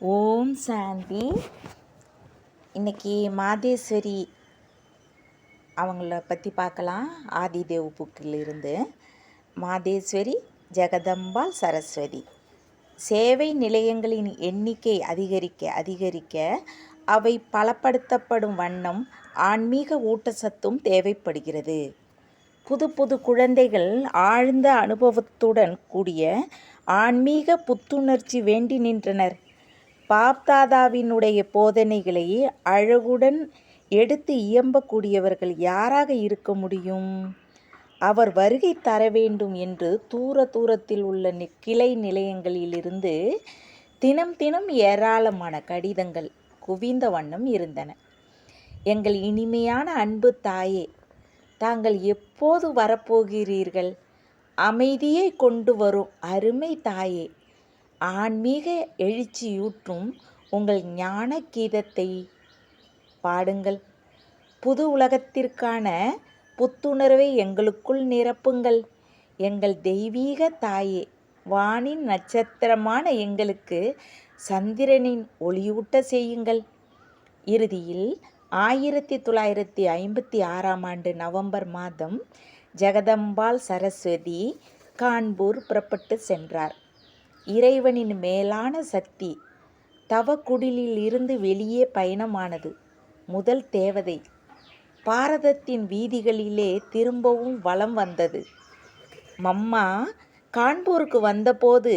ஓம் சாந்தி. இன்னைக்கு மாதேஸ்வரி அவங்கள பற்றி பார்க்கலாம். ஆதிதேவ் புக்கில் இருந்து. மாதேஸ்வரி ஜெகதம்பாள் சரஸ்வதி. சேவை நிலையங்களின் எண்ணிக்கை அதிகரிக்க அவை பலப்படுத்தப்படும் வண்ணம் ஆன்மீக ஊட்டச்சத்தும் தேவைப்படுகிறது. புது குழந்தைகள் ஆழ்ந்த அனுபவத்துடன் கூடிய ஆன்மீக புத்துணர்ச்சி வேண்டி நின்றனர். பாப்தாதாவினுடைய போதனைகளை அழகுடன் எடுத்து இயம்பக்கூடியவர்கள் யாராக இருக்க முடியும்? அவர் வருகை தர வேண்டும் என்று தூரத்தில் உள்ள கிளை நிலையங்களிலிருந்து தினம் ஏராளமான கடிதங்கள் குவிந்த வண்ணம் இருந்தன. எங்கள் இனிமையான அன்பு தாயே, தாங்கள் எப்போது வரப்போகிறீர்கள்? அமைதியை கொண்டு வரும் அருமை தாயே, ஆன்மீக எழுச்சியூற்றும் உங்கள் ஞான கீதத்தை பாடுங்கள். புது உலகத்திற்கான புத்துணர்வை எங்களுக்குள் நிரப்புங்கள். எங்கள் தெய்வீக தாயே, வானின் நட்சத்திரமான எங்களுக்கு சந்திரனின் ஒளியூட்ட செய்யுங்கள். இறுதியில் 1956 நவம்பர் மாதம் ஜெகதம்பாள் சரஸ்வதி கான்பூர் புறப்பட்டு சென்றார். இறைவனின் மேலான சக்தி தவக்குடிலில் இருந்து வெளியே பயணமானது. முதல் தேவதை பாரதத்தின் வீதிகளிலே திரும்பவும் வலம் வந்தது. மம்மா கான்பூருக்கு வந்தபோது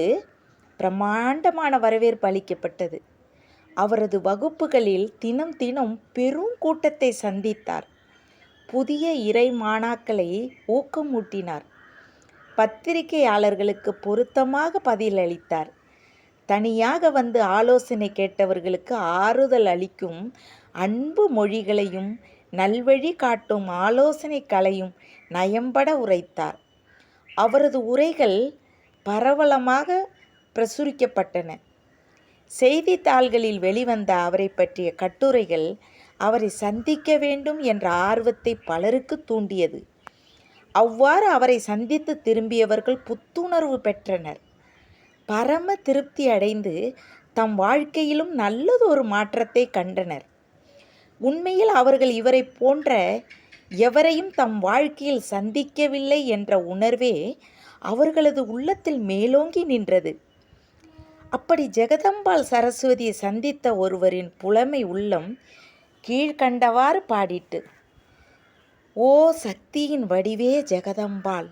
பிரம்மாண்டமான வரவேற்பு அளிக்கப்பட்டது. அவரது வகுப்புகளில் தினம் பெரும் கூட்டத்தை சந்தித்தார். புதிய இறை மாணாக்களை ஊக்கமூட்டினார். பத்திரிகையாளர்களுக்கு பொருத்தமாக பதிலளித்தார். தனியாக வந்து ஆலோசனை கேட்டவர்களுக்கு ஆறுதல் அளிக்கும் அன்பு மொழிகளையும் நல்வழி காட்டும் ஆலோசனை களையும் நயம்பட உரைத்தார். அவரது உரைகள் பரவலமாக பிரசுரிக்கப்பட்டன. செய்தித்தாள்களில் வெளிவந்த அவரை பற்றிய கட்டுரைகள் அவரை சந்திக்க வேண்டும் என்ற ஆர்வத்தை பலருக்கு தூண்டியது. அவ்வாறு அவரை சந்தித்து திரும்பியவர்கள் புத்துணர்வு பெற்றனர். பரம திருப்தி அடைந்து தம் வாழ்க்கையிலும் நல்லதொரு மாற்றத்தை கண்டனர். உண்மையில் அவர்கள் இவரை போன்ற எவரையும் தம் வாழ்க்கையில் சந்திக்கவில்லை என்ற உணர்வே அவர்களது உள்ளத்தில் மேலோங்கி நின்றது. அப்படி ஜெகதம்பாள் சரஸ்வதியை சந்தித்த ஒருவரின் புலமை உள்ளம் கீழ்கண்டவாறு பாடிட்டு: ஓ சக்தியின் வடிவே ஜெகதம்பாள்,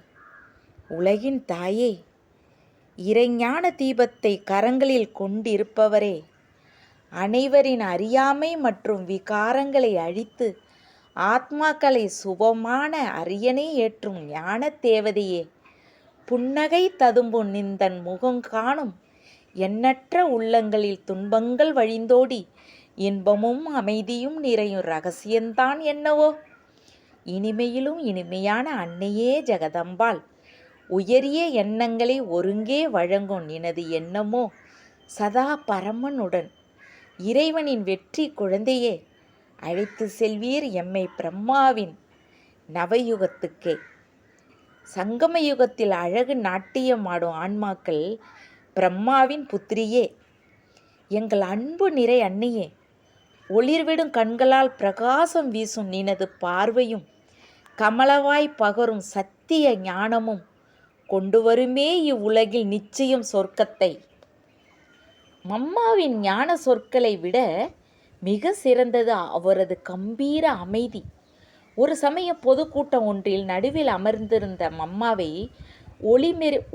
உலகின் தாயே, இறைஞான தீபத்தை கரங்களில் கொண்டிருப்பவரே, அனைவரின் அறியாமை மற்றும் விகாரங்களை அழித்து ஆத்மாக்களை சுபமான அரியணை ஏற்றும் ஞான தேவதையே, புன்னகை ததும்பும் நிந்தன் முகம் காணும் எண்ணற்ற உள்ளங்களில் துன்பங்கள் வழிந்தோடி இன்பமும் அமைதியும் நிறையும் இரகசியந்தான் என்னவோ? இனிமையிலும் இனிமையான அன்னையே ஜெகதம்பாள், உயரிய எண்ணங்களை ஒருங்கே வழங்கும் நினது எண்ணமோ சதா பரமனுடன். இறைவனின் வெற்றி குழந்தையே, அழைத்து செல்வீர் எம்மை பிரம்மாவின் நவயுகத்துக்கே. சங்கம யுகத்தில் அழகு நாட்டியமாடும் ஆன்மாக்கள் பிரம்மாவின் புத்திரியே. எங்கள் அன்பு நிறை அன்னையே, ஒளிர்விடும் கண்களால் பிரகாசம் வீசும் நினது பார்வையும் கமலவாய் பகரும் சத்திய ஞானமும் கொண்டு வருமே இவ்வுலகில் நிச்சயம் சொர்க்கத்தை. மம்மாவின் ஞான சொற்களை விட மிக சிறந்தது அவரது கம்பீர அமைதி. ஒரு சமயம் பொதுக்கூட்டம் ஒன்றில் நடுவில் அமர்ந்திருந்த மம்மாவை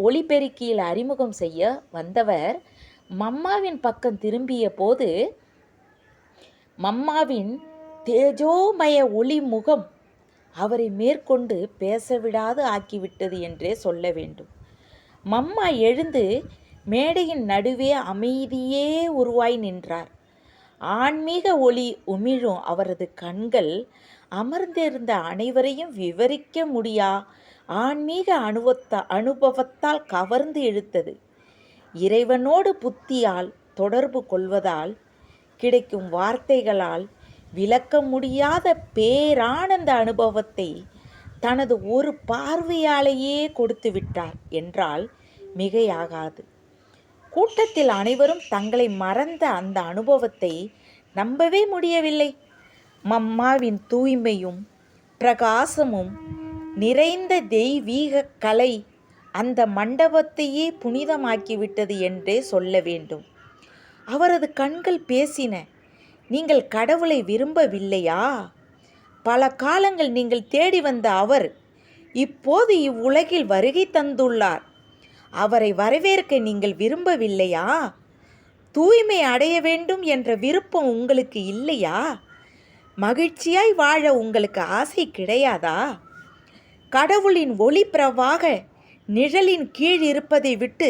ஒளிபெருக்கியில் அறிமுகம் செய்ய வந்தவர் மம்மாவின் பக்கம் திரும்பிய போது மம்மாவின் தேஜோமய ஒளி முகம் அவரை மேற்கொண்டு பேசவிடாது ஆக்கிவிட்டது என்றே சொல்ல வேண்டும். மம்மா எழுந்து மேடையின் நடுவே அமைதியே உருவாய் நின்றார். ஆன்மீக ஒளி உமிழும் அவரது கண்கள் அமர்ந்திருந்த அனைவரையும் விவரிக்க முடியா ஆன்மீக அனுபவத்தால் கவர்ந்து இழுத்தது. இறைவனோடு புத்தியால் தொடர்பு கொள்வதால் கிடைக்கும் வார்த்தைகளால் விளக்க முடியாத பேரானந்த அனுபவத்தை தனது ஒரு பார்வையாலேயே கொடுத்து விட்டார் என்றால் மிகையாகாது. கூட்டத்தில் அனைவரும் தங்களை மறந்த அந்த அனுபவத்தை நம்பவே முடியவில்லை. மம்மாவின் தூய்மையும் பிரகாசமும் நிறைந்த தெய்வீக கலை அந்த மண்டபத்தையே புனிதமாக்கிவிட்டது என்றே சொல்ல வேண்டும். அவரது கண்கள் பேசின. நீங்கள் கடவுளை விரும்பவில்லையா? பல காலங்கள் நீங்கள் தேடி வந்த அவர் இப்போது இவ்வுலகில் வருகை தந்துள்ளார். அவரை வரவேற்க நீங்கள் விரும்பவில்லையா? தூய்மை அடைய வேண்டும் என்ற விருப்பம் உங்களுக்கு இல்லையா? மகிழ்ச்சியாய் வாழ உங்களுக்கு ஆசை கிடையாதா? கடவுளின் ஒளி பிரவாக நிழலின் கீழ் இருப்பதை விட்டு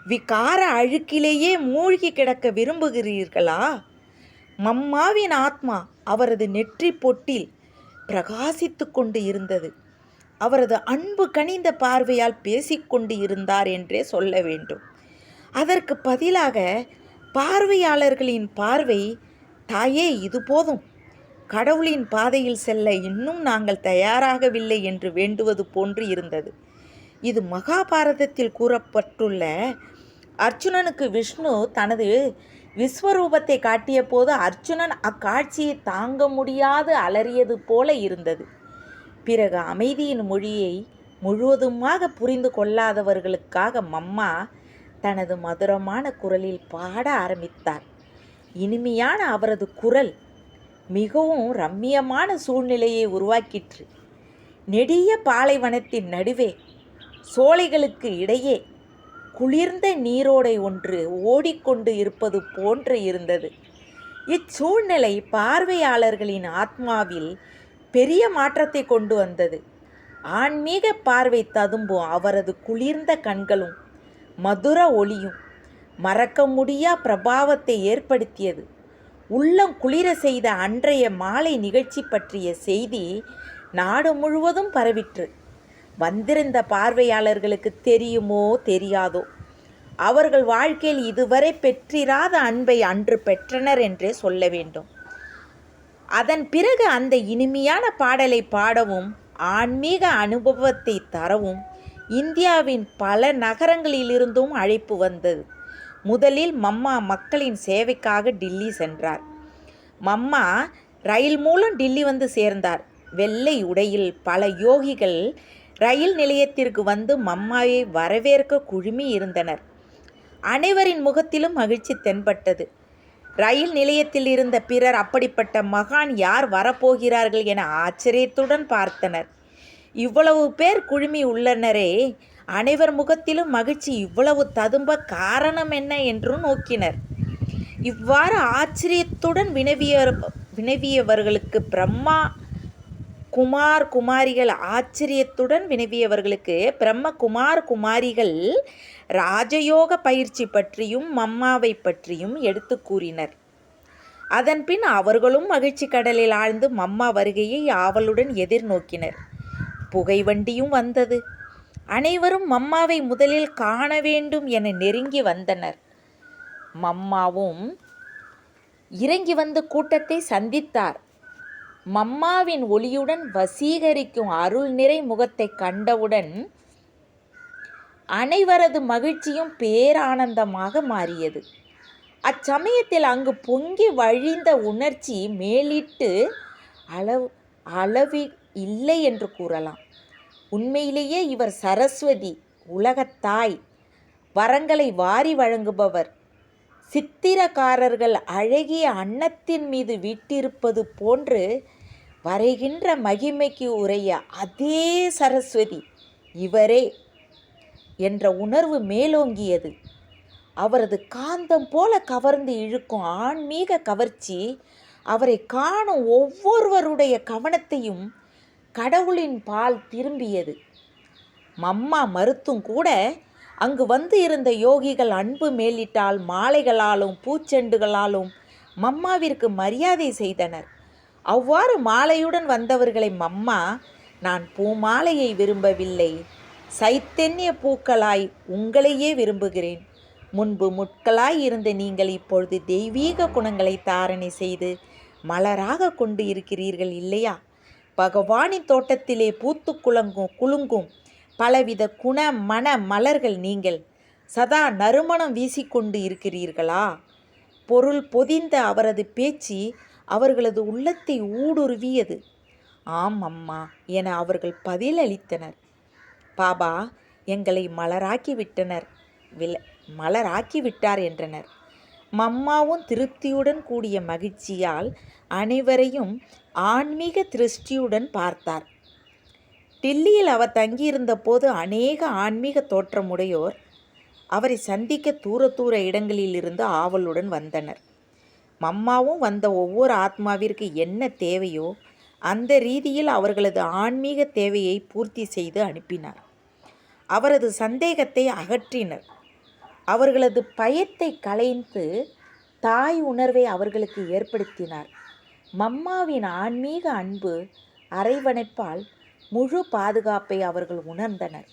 விகார அழுக்கிலேயே மூழ்கி கிடக்க விரும்புகிறீர்களா? மம்மாவின் ஆத்மா அவரது நெற்றி பொட்டில் பிரகாசித்து கொண்டு இருந்தது. அவரது அன்பு கனிந்த பார்வையால் பேசிக்கொண்டு இருந்தார் என்றே சொல்ல வேண்டும். அதற்கு பதிலாக பார்வையாளர்களின் பார்வை, தாயே இது போதும், கடவுளின் பாதையில் செல்ல இன்னும் நாங்கள் தயாராகவில்லை என்று வேண்டுவது போன்று இருந்தது. இது மகாபாரதத்தில் கூறப்பட்டுள்ள அர்ச்சுனனுக்கு விஷ்ணு தனது விஸ்வரூபத்தை காட்டிய போது அர்ச்சுனன் அக்காட்சியை தாங்க முடியாது அலறியது போல இருந்தது. பிறகு அமைதியின் மொழியை முழுவதுமாக புரிந்து கொள்ளாதவர்களுக்காக மம்மா தனது மதுரமான குரலில் பாட ஆரம்பித்தார். இனிமையான அவரது குரல் மிகவும் ரம்மியமான சூழ்நிலையை உருவாக்கிற்று. நெடிய பாலைவனத்தின் நடுவே சோலைகளுக்கு இடையே குளிர்ந்த நீரோடை ஒன்று ஓடிக்கொண்டு இருப்பது போன்று இருந்தது. இச்சூழ்நிலை பார்வையாளர்களின் ஆத்மாவில் பெரிய மாற்றத்தை கொண்டு வந்தது. ஆன்மீக பார்வை ததும்பும் அவரது குளிர்ந்த கண்களும் மதுர ஒளியும் மறக்க முடியா பிரபாவத்தை ஏற்படுத்தியது. உள்ளம் குளிர செய்த அன்றைய மாலை நிகழ்ச்சி பற்றிய செய்தி நாடு முழுவதும் பரவிற்று. வந்திருந்த பார்வையாளர்களுக்கு தெரியுமோ தெரியாதோ, அவர்கள் வாழ்க்கையில் இதுவரை பெற்றிராத அன்பை அன்று பெற்றனர் என்றே சொல்ல வேண்டும். அதன் பிறகு அந்த இனிமையான பாடலை பாடவும் ஆன்மீக அனுபவத்தை தரவும் இந்தியாவின் பல நகரங்களிலிருந்தும் அழைப்பு வந்தது. முதலில் மம்மா மக்களின் சேவைக்காக டில்லி சென்றார். மம்மா ரயில் மூலம் டில்லி வந்து சேர்ந்தார். வெள்ளை உடையில் பல யோகிகள் ரயில் நிலையத்திற்கு வந்து மம்மாவை வரவேற்க குழுமி இருந்தனர். அனைவரின் முகத்திலும் மகிழ்ச்சி தென்பட்டது. ரயில் நிலையத்தில் இருந்த பிறர் அப்படிப்பட்ட மகான் யார் வரப்போகிறார்கள் என ஆச்சரியத்துடன் பார்த்தனர். இவ்வளவு பேர் குழுமி உள்ளனரே, அனைவர் முகத்திலும் மகிழ்ச்சி இவ்வளவு ததும்ப காரணம் என்ன என்றும் நோக்கினர். இவ்வாறு ஆச்சரியத்துடன் வினவியவர்களுக்கு பிரம்மா குமாரிகள் ராஜயோக பயிற்சி பற்றியும் மம்மாவை பற்றியும் எடுத்து கூறினர். அதன்பின் அவர்களும் மகிழ்ச்சி கடலில் ஆழ்ந்து மம்மா வருகையை ஆவலுடன் எதிர்நோக்கினர். புகைவண்டியும் வந்தது. அனைவரும் மம்மாவை முதலில் காண வேண்டும் என நெருங்கி வந்தனர். மம்மாவும் இறங்கி வந்து கூட்டத்தை சந்தித்தார். மம்மாவின் ஒளியுடன் வசீகரிக்கும் அருள் நிறை முகத்தை கண்டவுடன் அனைவரது மகிழ்ச்சியும் பேரானந்தமாக மாறியது. அச்சமயத்தில் அங்கு பொங்கி வழிந்த உணர்ச்சி மேலிட்டு அளவி இல்லை என்று கூறலாம். உண்மையிலேயே இவர் சரஸ்வதி, உலகத்தாய், வரங்களை வாரி வழங்குபவர். சித்திரக்காரர்கள் அழகிய அன்னத்தின் மீது வீட்டிருப்பது போன்று வரைகின்ற மகிமைக்கு உரிய அதே சரஸ்வதி இவரே என்ற உணர்வு மேலோங்கியது. அவரது காந்தம் போல கவர்ந்து இழுக்கும் ஆன்மீக கவர்ச்சி அவரை காணும் ஒவ்வொருவருடைய கவனத்தையும் கடவுளின் பால் திரும்பியது. மம்மா மறுத்தும் கூட அங்கு வந்து இருந்த யோகிகள் அன்பு மேலிட்டால் மாலைகளாலும் பூச்செண்டுகளாலும் மம்மாவிற்கு மரியாதை செய்தனர். அவ்வாறு மாலையுடன் வந்தவர்களை மம்மா, நான் பூமாலையை விரும்பவில்லை, சைத்தன்ய பூக்களாய் உங்களையே விரும்புகிறேன். முன்பு முட்களாய் இருந்த நீங்கள் இப்பொழுது தெய்வீக குணங்களை தாரணை செய்து மலராக கொண்டு இருக்கிறீர்கள் இல்லையா? பகவானின் தோட்டத்திலே பூத்து குலுங்கும் பலவித குண மன மலர்கள் நீங்கள். சதா நறுமணம் வீசிக்கொண்டு இருக்கிறீர்களா? பொருள் பொதிந்த அவரது பேச்சு அவர்களது உள்ளத்தை ஊடுருவியது. ஆம் அம்மா என அவர்கள் பதிலளித்தனர். பாபா எங்களை மலராக்கிவிட்டார் என்றனர். மம்மாவும் திருப்தியுடன் கூடிய மகிழ்ச்சியால் அனைவரையும் ஆன்மீக திருஷ்டியுடன் பார்த்தார். டில்லியில் அவர் தங்கியிருந்த போது அநேக ஆன்மீக தோற்றமுடையோர் அவரை சந்திக்க தூர தூர இடங்களிலிருந்து ஆவலுடன் வந்தனர். மம்மாவும் வந்த ஒவ்வொரு ஆத்மாவிற்கு என்ன தேவையோ அந்த ரீதியில் அவர்களது ஆன்மீக தேவையை பூர்த்தி செய்து அனுப்பினார். அவரது சந்தேகத்தை அகற்றினர். அவர்களது பயத்தை களைந்து தாய் உணர்வை அவர்களுக்கு ஏற்படுத்தினார். மம்மாவின் ஆன்மீக அன்பு அரவணைப்பால் முழு பாதுகாப்பை அவர்கள் உணர்ந்தனர்.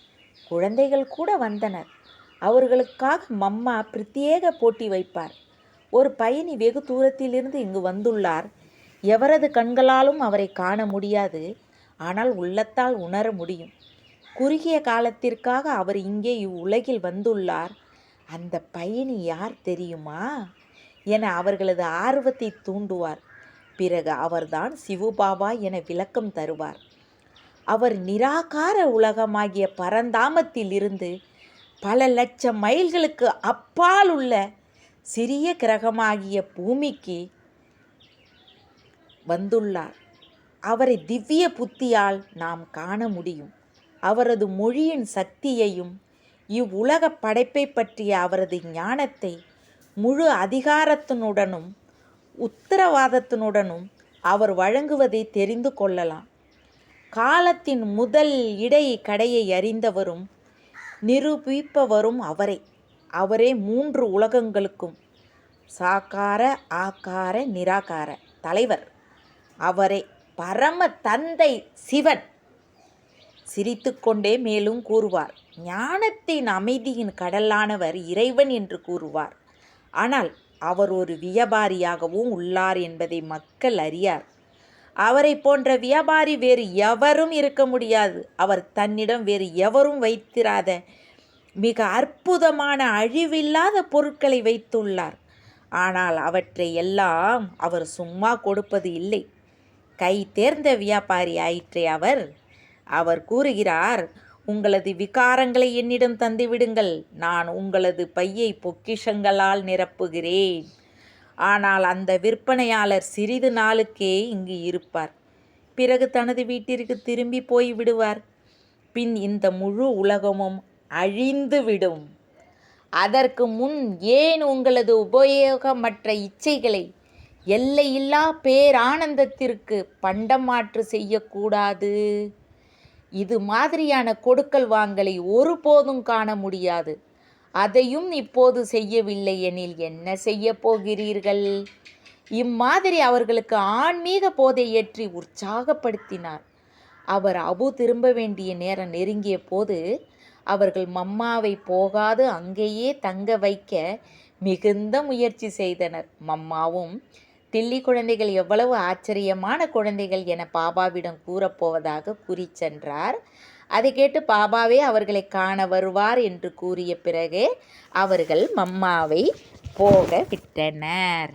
குழந்தைகள் கூட வந்தனர். அவர்களுக்காக மம்மா பிரத்யேக போட்டி வைப்பார். ஒரு பயணி வெகு தூரத்திலிருந்து இங்கு வந்துள்ளார். எவரது கண்களாலும் அவரை காண முடியாது, ஆனால் உள்ளத்தால் உணர முடியும். குறுகிய காலத்திற்காக அவர் இங்கே இவ்வுலகில் வந்துள்ளார். அந்த பயணி யார் தெரியுமா என அவர்களது ஆர்வத்தை தூண்டுவார். பிறகு அவர்தான் சிவபாபா என விளக்கம் தருவார். அவர் நிராகார உலகமாகிய பரந்தாமத்தில் இருந்து பல லட்சம் மைல்களுக்கு அப்பால் உள்ள சிறிய கிரகமாகிய பூமிக்கு வந்துள்ளார். அவரை திவ்ய புத்தியால் நாம் காண முடியும். அவரது மொழியின் சக்தியையும் இவ்வுலக படைப்பை பற்றிய அவரது ஞானத்தை முழு அதிகாரத்தினுடனும் உத்தரவாதத்தினுடனும் அவர் வழங்குவதை தெரிந்து கொள்ளலாம். காலத்தின் முதல் இடை கடையை அறிந்தவரும் நிரூபிப்பவரும் அவரே 3 உலகங்களுக்கும் சாக்கார ஆக்கார நிராகார தலைவர். அவரே பரம தந்தை சிவன். சிரித்துக்கொண்டே மேலும் கூறுவார், ஞானத்தின் அமைதியின் கடலானவர் இறைவன் என்று கூறுவார். ஆனால் அவர் ஒரு வியாபாரியாகவும் உள்ளார் என்பதை மக்கள் அறியார். அவரை போன்ற வியாபாரி வேறு எவரும் இருக்க முடியாது. அவர் தன்னிடம் வேறு எவரும் வைத்திராத மிக அற்புதமான அழிவில்லாத பொருட்களை வைத்துள்ளார். ஆனால் அவற்றை எல்லாம் அவர் சும்மா கொடுப்பது இல்லை. கை தேர்ந்த வியாபாரி ஆயிற்றே அவர் கூறுகிறார், உங்களது விகாரங்களை என்னிடம் தந்துவிடுங்கள், நான் உங்களது பையை பொக்கிஷங்களால் நிரப்புகிறேன். ஆனால் அந்த விற்பனையாளர் சிறிது நாளுக்கே இங்கு இருப்பார். பிறகு தனது வீட்டிற்கு திரும்பி போய் விடுவார். பின் இந்த முழு உலகமும் அழிந்துவிடும். அதற்கு முன் ஏன் உங்களது உபயோகமற்ற இச்சைகளை எல்லையில்லா பேரானந்தத்திற்கு பண்டமாற்று செய்யக்கூடாது? இது மாதிரியான கொடுக்கல் வாங்கலை ஒருபோதும் காண முடியாது. அதையும் இப்போது செய்யவில்லை எனில் என்ன செய்ய போகிறீர்கள்? இம்மாதிரி அவர்களுக்கு ஆன்மீக போதை ஏற்றி உற்சாகப்படுத்தினார். அவர் திரும்ப வேண்டிய நேரம் நெருங்கிய போது அவர்கள் மம்மாவை போகாது அங்கேயே தங்க வைக்க மிகுந்த முயற்சி செய்தனர். மம்மாவும் டில்லி குழந்தைகள் எவ்வளவு ஆச்சரியமான குழந்தைகள் என பாபாவிடம் கூறப்போவதாக கூறி சென்றார். அதை கேட்டு பாபாவே அவர்களை காண வருவார் என்று கூறிய பிறகு அவர்கள் மம்மாவை போக விட்டனர்.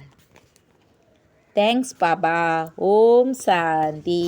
தேங்க்ஸ் பாபா. ஓம் சாந்தி.